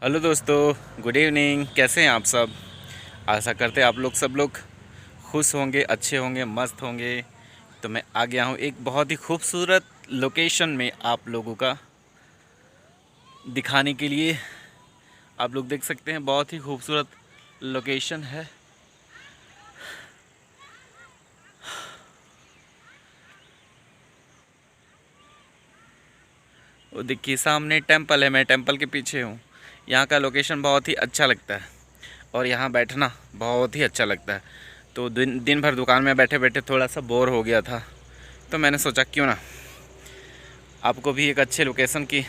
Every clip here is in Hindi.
हेलो दोस्तों, गुड इवनिंग। कैसे हैं आप सब? आशा करते हैं आप लोग सब लोग खुश होंगे, अच्छे होंगे, मस्त होंगे। तो मैं आ गया हूँ एक बहुत ही खूबसूरत लोकेशन में आप लोगों का दिखाने के लिए। आप लोग देख सकते हैं बहुत ही खूबसूरत लोकेशन है। वो देखिए सामने टेंपल है, मैं टेंपल के पीछे हूँ। यहाँ का लोकेशन बहुत ही अच्छा लगता है और यहाँ बैठना बहुत ही अच्छा लगता है। तो दिन दिन भर दुकान में बैठे बैठे थोड़ा सा बोर हो गया था, तो मैंने सोचा क्यों ना आपको भी एक अच्छे लोकेशन की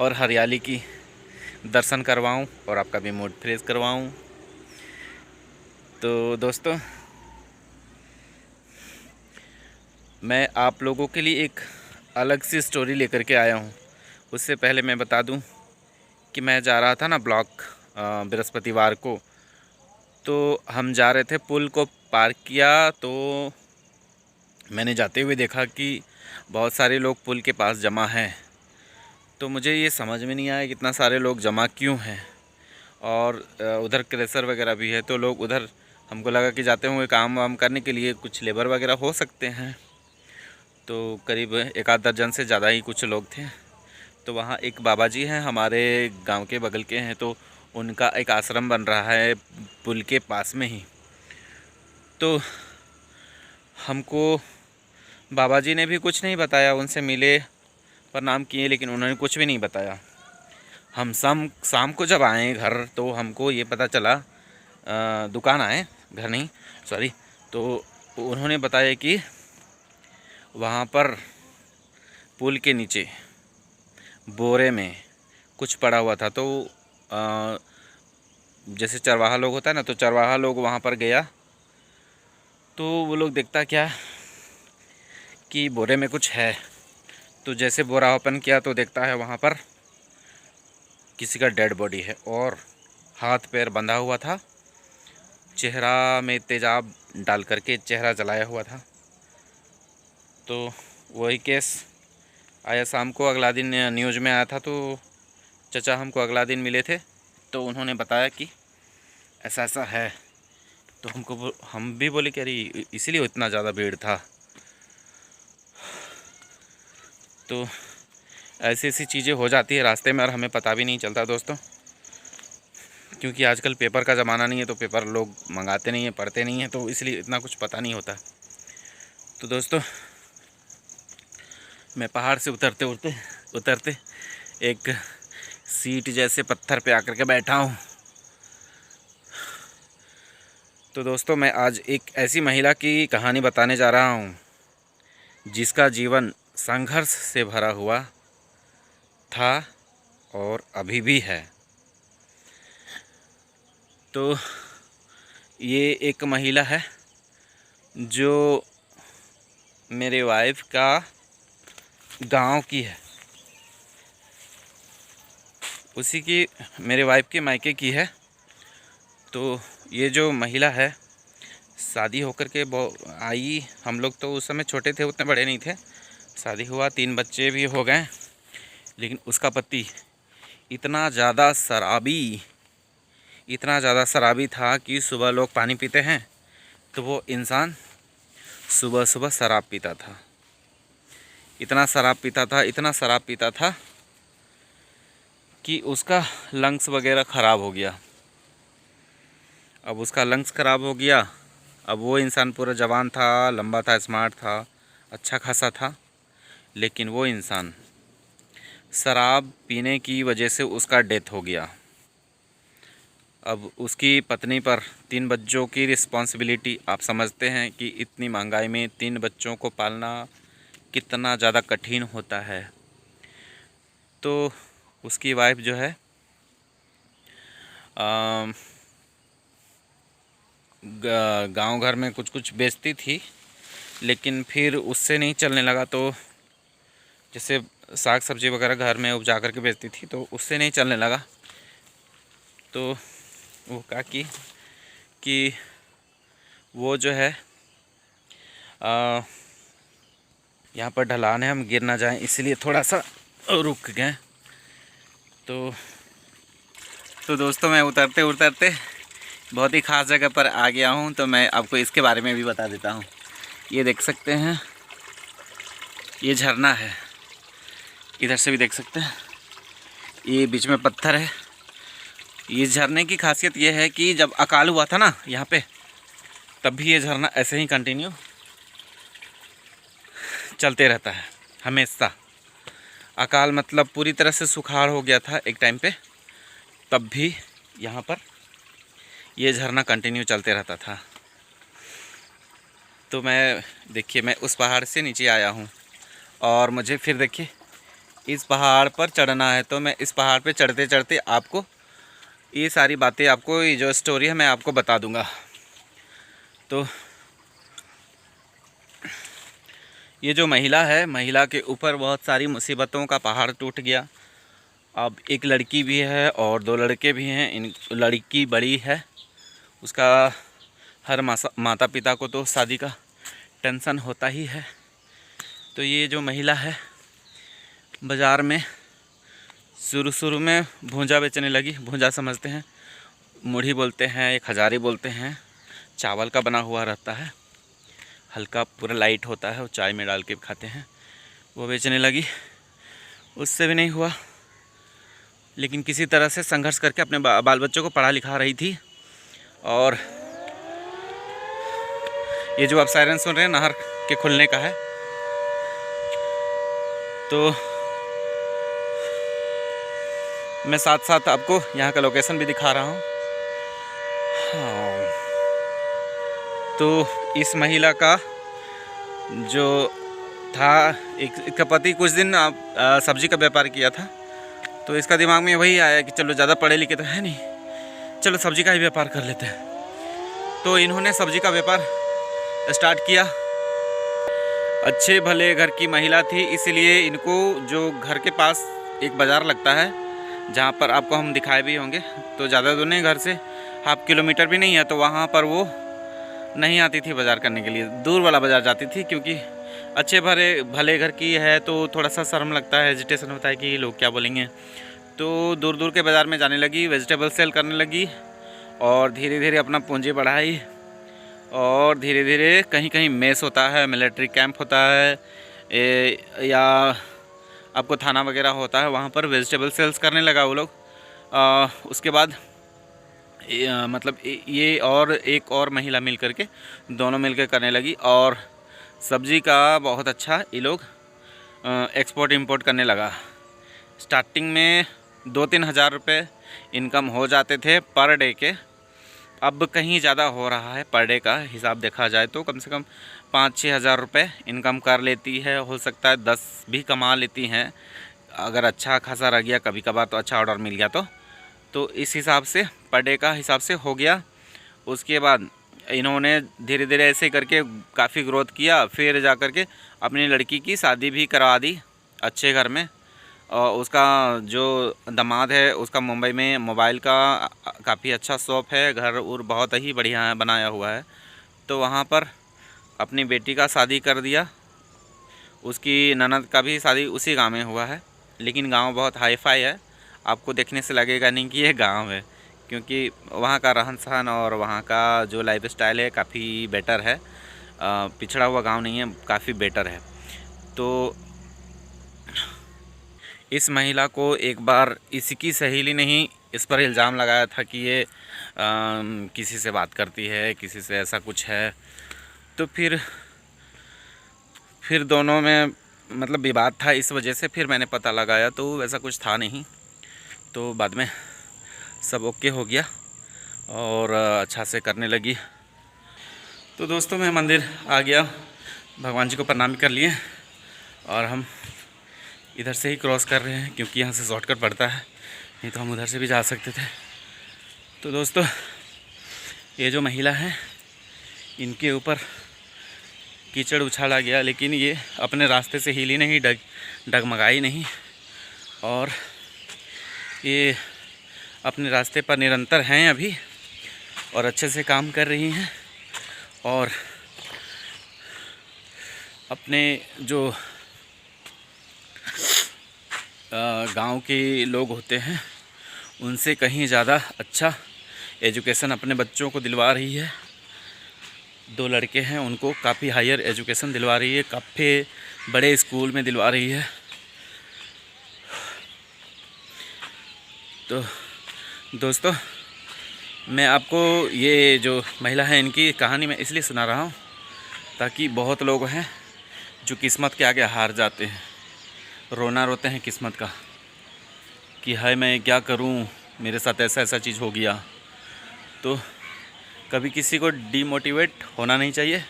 और हरियाली की दर्शन करवाऊं और आपका भी मूड फ्रेश करवाऊं। तो दोस्तों, मैं आप लोगों के लिए एक अलग सी स्टोरी लेकर के आया हूं। उससे पहले मैं बता दूं कि मैं जा रहा था ना ब्लॉक बृहस्पतिवार को। तो हम जा रहे थे, पुल को पार किया तो मैंने जाते हुए देखा कि बहुत सारे लोग पुल के पास जमा हैं। तो मुझे ये समझ में नहीं आया कि इतना सारे लोग जमा क्यों हैं। और उधर क्रेशर वगैरह भी है, तो लोग उधर, हमको लगा कि जाते होंगे काम वाम करने के लिए, कुछ लेबर वगैरह हो सकते हैं। तो करीब एक आध दर्जन से ज़्यादा ही कुछ लोग थे। तो वहाँ एक बाबा जी हैं, हमारे गांव के बगल के हैं, तो उनका एक आश्रम बन रहा है पुल के पास में ही। तो हमको बाबा जी ने भी कुछ नहीं बताया। उनसे मिले, प्रणाम किए, लेकिन उन्होंने कुछ भी नहीं बताया। हम शाम को जब आए घर तो हमको ये पता चला, दुकान आए, घर नहीं, सॉरी। तो उन्होंने बताया कि वहाँ पर पुल के नीचे बोरे में कुछ पड़ा हुआ था। तो जैसे चरवाहा लोग होता है ना, तो चरवाहा लोग वहाँ पर गया तो वो लोग देखता क्या कि बोरे में कुछ है। तो जैसे बोरा ओपन किया तो देखता है वहाँ पर किसी का डेड बॉडी है और हाथ पैर बंधा हुआ था, चेहरा में तेजाब डाल करके चेहरा जलाया हुआ था। तो वही केस आया शाम को, अगला दिन न्यूज़ में आया था। तो चचा हमको अगला दिन मिले थे, तो उन्होंने बताया कि ऐसा ऐसा है। तो हम भी बोले कि अरे इसीलिए इतना ज़्यादा भीड़ था। तो ऐसी ऐसी चीज़ें हो जाती है रास्ते में और हमें पता भी नहीं चलता दोस्तों, क्योंकि आजकल पेपर का ज़माना नहीं है, तो पेपर लोग मंगाते नहीं हैं, पढ़ते नहीं हैं, तो इसलिए इतना कुछ पता नहीं होता। तो दोस्तों, मैं पहाड़ से उतरते उतरते उतरते एक सीट जैसे पत्थर पे आकर के बैठा हूँ। तो दोस्तों, मैं आज एक ऐसी महिला की कहानी बताने जा रहा हूँ जिसका जीवन संघर्ष से भरा हुआ था और अभी भी है। तो ये एक महिला है जो मेरे वाइफ का गांव की है, उसी की, मेरे वाइफ के मायके की है। तो ये जो महिला है, शादी होकर के आई, हम लोग तो उस समय छोटे थे, उतने बड़े नहीं थे। शादी हुआ, 3 बच्चे भी हो गए, लेकिन उसका पति इतना ज़्यादा शराबी, इतना ज़्यादा शराबी था कि सुबह लोग पानी पीते हैं तो वो इंसान सुबह सुबह शराब पीता था। इतना शराब पीता था, इतना शराब पीता था कि उसका लंग्स वगैरह ख़राब हो गया। अब उसका लंग्स ख़राब हो गया। अब वो इंसान पूरा जवान था, लंबा था, स्मार्ट था, अच्छा खासा था, लेकिन वो इंसान शराब पीने की वजह से उसका डेथ हो गया। अब उसकी पत्नी पर 3 बच्चों की रिस्पॉन्सिबिलिटी, आप समझते हैं कि इतनी महंगाई में 3 बच्चों को पालना कितना ज़्यादा कठिन होता है। तो उसकी वाइफ जो है गांव घर में कुछ कुछ बेचती थी, लेकिन फिर उससे नहीं चलने लगा। तो जैसे साग सब्जी वगैरह घर में उपजा करके बेचती थी, तो उससे नहीं चलने लगा। तो वो कहा कि वो जो है, यहाँ पर ढलान है, हम गिर ना जाएं, इसलिए थोड़ा सा रुक गए। तो तो दोस्तों मैं उतरते उतरते बहुत ही ख़ास जगह पर आ गया हूँ, तो मैं आपको इसके बारे में भी बता देता हूँ। ये देख सकते हैं, ये झरना है, इधर से भी देख सकते हैं, ये बीच में पत्थर है। ये झरने की खासियत ये है कि जब अकाल हुआ था ना यहाँ पे, तब भी ये झरना ऐसे ही कंटिन्यू चलते रहता है हमेशा। अकाल मतलब पूरी तरह से सुखाड़ हो गया था एक टाइम पे, तब भी यहाँ पर ये झरना कंटिन्यू चलते रहता था। तो देखिए मैं उस पहाड़ से नीचे आया हूँ और मुझे फिर देखिए इस पहाड़ पर चढ़ना है। तो मैं इस पहाड़ पे चढ़ते चढ़ते आपको ये सारी बातें, आपको ये जो स्टोरी है मैं आपको बता दूँगा। तो ये जो महिला है, महिला के ऊपर बहुत सारी मुसीबतों का पहाड़ टूट गया। अब एक लड़की भी है और 2 लड़के भी हैं। इन लड़की बड़ी है, उसका हर माता पिता को तो शादी का टेंशन होता ही है। तो ये जो महिला है बाज़ार में शुरू में भूंजा बेचने लगी। भूंजा समझते हैं, मुढ़ी बोलते हैं, एक हजारी बोलते हैं, चावल का बना हुआ रहता है, हल्का पूरा लाइट होता है, वो चाय में डाल के खाते हैं। वो बेचने लगी, उससे भी नहीं हुआ, लेकिन किसी तरह से संघर्ष करके अपने बाल बच्चों को पढ़ा लिखा रही थी। और ये जो आप सायरन सुन रहे हैं नहर के खुलने का है। तो मैं साथ साथ आपको यहाँ का लोकेशन भी दिखा रहा हूँ। हाँ, तो इस महिला का जो था, इसका पति कुछ दिन सब्जी का व्यापार किया था। तो इसका दिमाग में वही आया कि चलो ज़्यादा पढ़े लिखे तो है नहीं, चलो सब्जी का ही व्यापार कर लेते हैं। तो इन्होंने सब्जी का व्यापार स्टार्ट किया। अच्छे भले घर की महिला थी, इसलिए इनको जो घर के पास एक बाज़ार लगता है, जहाँ पर आपको हम दिखाए भी होंगे, तो ज़्यादा दूर नहीं, घर से 1/2 किलोमीटर भी नहीं है। तो वहाँ पर वो नहीं आती थी बाज़ार करने के लिए, दूर वाला बाज़ार जाती थी, क्योंकि अच्छे भले घर की है तो थोड़ा सा शर्म लगता है, हेजिटेशन होता है कि लोग क्या बोलेंगे। तो दूर दूर के बाज़ार में जाने लगी, वेजिटेबल सेल करने लगी और धीरे धीरे अपना पूंजी बढ़ाई। और धीरे धीरे कहीं कहीं मेस होता है, मिलिट्री कैंप होता है, या आपको थाना वगैरह होता है, वहाँ पर वेजिटेबल सेल्स करने लगा वो लोग। उसके बाद मतलब ये और एक और महिला मिल करके, दोनों मिलकर करने लगी। और सब्ज़ी का बहुत अच्छा ये लोग एक्सपोर्ट इंपोर्ट करने लगा। स्टार्टिंग में 2-3 हज़ार रुपये इनकम हो जाते थे पर डे के। अब कहीं ज़्यादा हो रहा है, पर डे का हिसाब देखा जाए तो कम से कम 5-6 हज़ार रुपये इनकम कर लेती है। हो सकता है 10 भी कमा लेती हैं, अगर अच्छा खासा रह गया कभी कभार, तो अच्छा ऑर्डर मिल गया तो इस हिसाब से पर डे का हिसाब से हो गया। उसके बाद इन्होंने धीरे धीरे ऐसे करके काफ़ी ग्रोथ किया। फिर जा कर के अपनी लड़की की शादी भी करवा दी अच्छे घर में। और उसका जो दामाद है, उसका मुंबई में मोबाइल का काफ़ी अच्छा शॉप है, घर और बहुत ही बढ़िया है, बनाया हुआ है। तो वहाँ पर अपनी बेटी का शादी कर दिया। उसकी ननद का भी शादी उसी गांव में हुआ है, लेकिन गांव बहुत हाई फाई है, आपको देखने से लगेगा नहीं कि ये गांव है, क्योंकि वहाँ का रहन सहन और वहाँ का जो लाइफ स्टाइल है काफ़ी बेटर है। पिछड़ा हुआ गांव नहीं है, काफ़ी बेटर है। तो इस महिला को एक बार इसकी सहेली ने ही इस पर इल्ज़ाम लगाया था कि ये किसी से बात करती है, किसी से ऐसा कुछ है। तो फिर दोनों में मतलब विवाद था, इस वजह से फिर मैंने पता लगाया तो वैसा कुछ था नहीं। तो बाद में सब ओके हो गया और अच्छा से करने लगी। तो दोस्तों मैं मंदिर आ गया, भगवान जी को प्रणाम कर लिए और हम इधर से ही क्रॉस कर रहे हैं, क्योंकि यहाँ से शॉर्टकट पड़ता है, नहीं तो हम उधर से भी जा सकते थे। तो दोस्तों ये जो महिला है, इनके ऊपर कीचड़ उछाला गया, लेकिन ये अपने रास्ते से हिली नहीं, डगमगाई नहीं, और ये अपने रास्ते पर निरंतर हैं अभी और अच्छे से काम कर रही हैं। और अपने जो गांव के लोग होते हैं उनसे कहीं ज़्यादा अच्छा एजुकेशन अपने बच्चों को दिलवा रही है। 2 लड़के हैं, उनको काफ़ी हायर एजुकेशन दिलवा रही है, काफ़ी बड़े स्कूल में दिलवा रही है। तो दोस्तों, मैं आपको ये जो महिला है इनकी कहानी मैं इसलिए सुना रहा हूँ ताकि बहुत लोग हैं जो किस्मत के आगे हार जाते हैं, रोना रोते हैं किस्मत का कि हाय मैं क्या करूँ, मेरे साथ ऐसा ऐसा चीज़ हो गया। तो कभी किसी को डीमोटिवेट होना नहीं चाहिए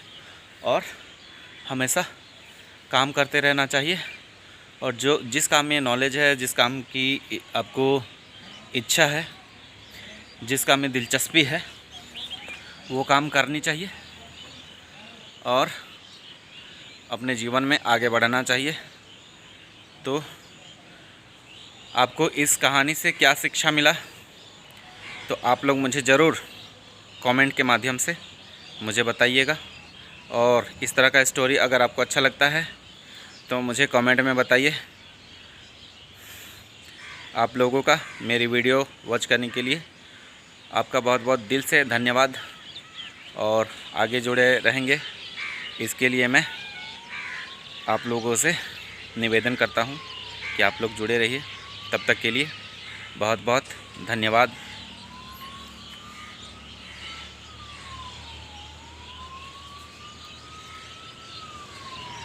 और हमेशा काम करते रहना चाहिए। और जिस काम में नॉलेज है, जिस काम की आपको इच्छा है, जिस काम में दिलचस्पी है, वो काम करनी चाहिए और अपने जीवन में आगे बढ़ना चाहिए। तो आपको इस कहानी से क्या शिक्षा मिला, तो आप लोग मुझे ज़रूर कमेंट के माध्यम से मुझे बताइएगा। और इस तरह का स्टोरी अगर आपको अच्छा लगता है तो मुझे कमेंट में बताइए। आप लोगों का मेरी वीडियो वॉच करने के लिए आपका बहुत बहुत दिल से धन्यवाद, और आगे जुड़े रहेंगे इसके लिए मैं आप लोगों से निवेदन करता हूं कि आप लोग जुड़े रहिए। तब तक के लिए बहुत बहुत धन्यवाद।